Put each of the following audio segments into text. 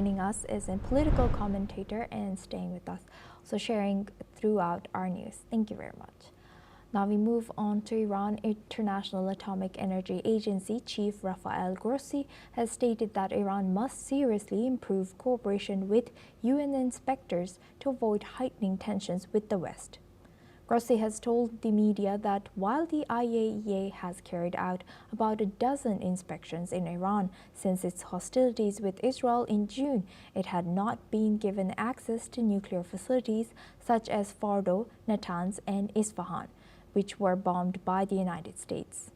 Joining us is a political commentator and staying with us, so sharing throughout our news. Thank you very much. Now we move on to Iran. International Atomic Energy Agency Chief Rafael Grossi has stated that Iran must seriously improve cooperation with UN inspectors to avoid heightening tensions with the West. Grossi has told the media that while the IAEA has carried out about a dozen inspections in Iran since its hostilities with Israel in June, it had not been given access to nuclear facilities such as Fordo, Natanz, and Isfahan, which were bombed by the United States.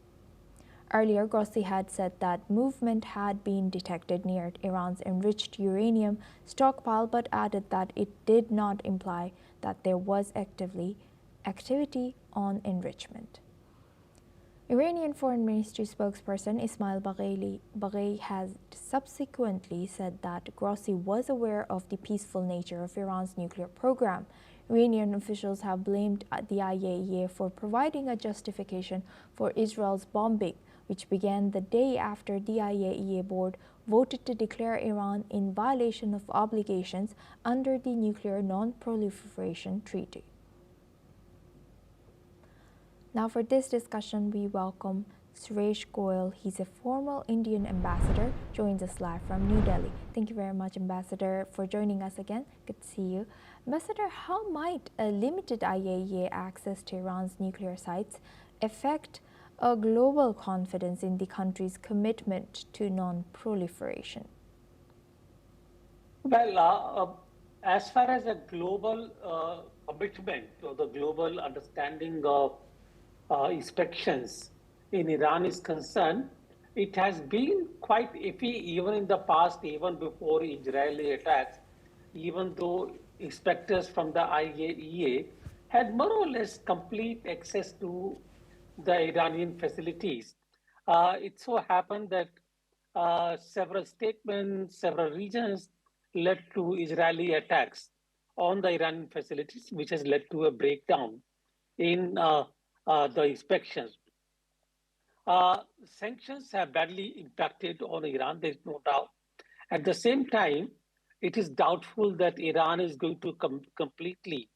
Earlier, Grossi had said that movement had been detected near Iran's enriched uranium stockpile, but added that it did not imply that there was activity on enrichment. Iranian Foreign Ministry spokesperson Ismail Baghei has subsequently said that Grossi was aware of the peaceful nature of Iran's nuclear program. Iranian officials have blamed the IAEA for providing a justification for Israel's bombing, which began the day after the IAEA board voted to declare Iran in violation of obligations under the Nuclear Non-Proliferation Treaty. Now for this discussion, we welcome Suresh Goyal. He's a former Indian ambassador, joins us live from New Delhi. Thank you very much, Ambassador, for joining us again. Good to see you. Ambassador, how might a limited IAEA access to Iran's nuclear sites affect a global confidence in the country's commitment to non-proliferation? Well, as far as a global commitment or the global understanding of inspections in Iran is concerned, it has been quite iffy even in the past, even before Israeli attacks, even though inspectors from the IAEA had more or less complete access to the Iranian facilities. It so happened that several statements, several regions led to Israeli attacks on the Iranian facilities, which has led to a breakdown in the inspections. Sanctions have badly impacted on Iran, there's no doubt. At the same time, it is doubtful that Iran is going to completely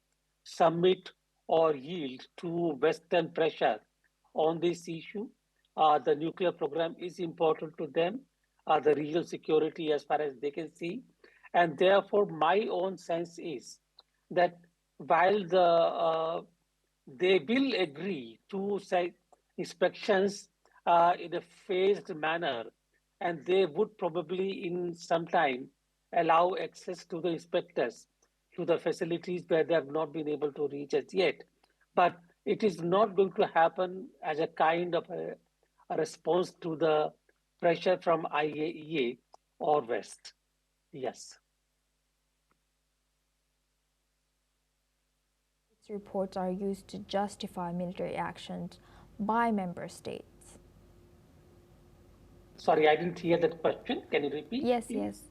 submit or yield to Western pressure on this issue. The nuclear program is important to them, the regional security as far as they can see. And therefore, my own sense is that while they will agree to say inspections in a phased manner, and they would probably in some time allow access to the inspectors to the facilities where they have not been able to reach as yet. But it is not going to happen as a kind of a response to the pressure from IAEA or West. Yes. Reports are used to justify military actions by member states. Sorry, I didn't hear that question. Can you repeat? Yes, please? Yes.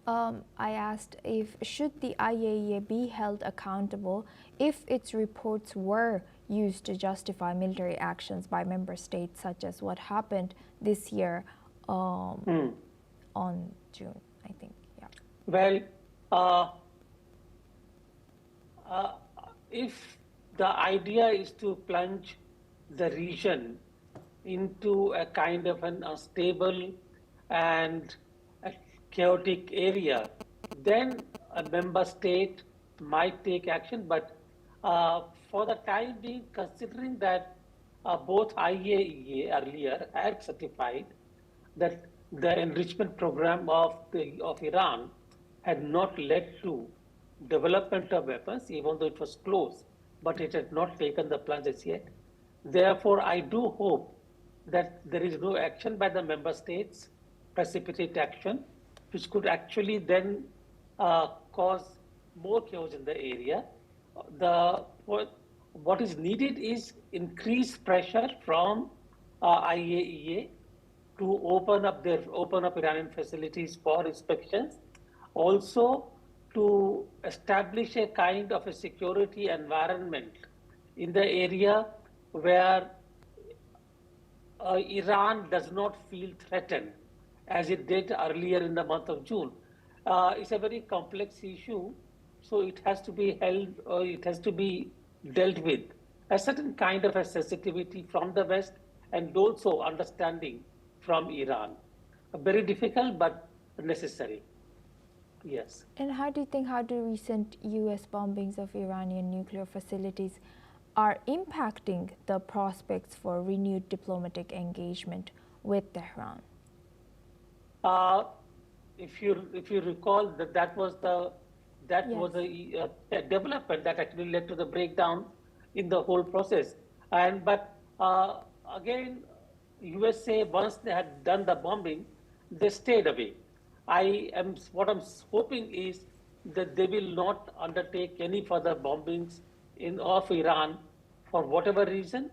I asked if should the IAEA be held accountable if its reports were used to justify military actions by member states, such as what happened this year on June, I think. Yeah. Well, if the idea is to plunge the region into a kind of an unstable and a chaotic area, then a member state might take action. But for the time being, considering that both IAEA earlier had certified that the enrichment program of Iran had not led to development of weapons, even though it was close, but it had not taken the plunge as yet. Therefore, I do hope that there is no action by the member states, precipitate action, which could actually then cause more chaos in the area. What is needed is increased pressure from IAEA to open up Iranian facilities for inspections. Also, to establish a kind of a security environment in the area where Iran does not feel threatened as it did earlier in the month of June. it's a very complex issue, so it has to be held, or it has to be dealt with. A certain kind of a sensitivity from the West and also understanding from Iran. Very difficult, but necessary. Yes. And how do recent US bombings of Iranian nuclear facilities are impacting the prospects for renewed diplomatic engagement with Tehran? Uh, if you recall that was Yes. a development that actually led to the breakdown in the whole process. And but again, USA, once they had done the bombing, they stayed away. What I'm hoping is that they will not undertake any further bombings in of Iran for whatever reason,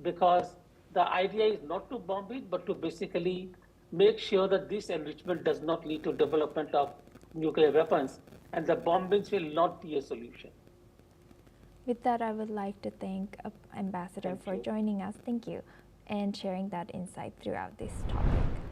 because the idea is not to bomb it, but to basically make sure that this enrichment does not lead to development of nuclear weapons, and the bombings will not be a solution. With that, I would like to thank Ambassador Thank for you. joining us. Thank you, and sharing that insight throughout this topic.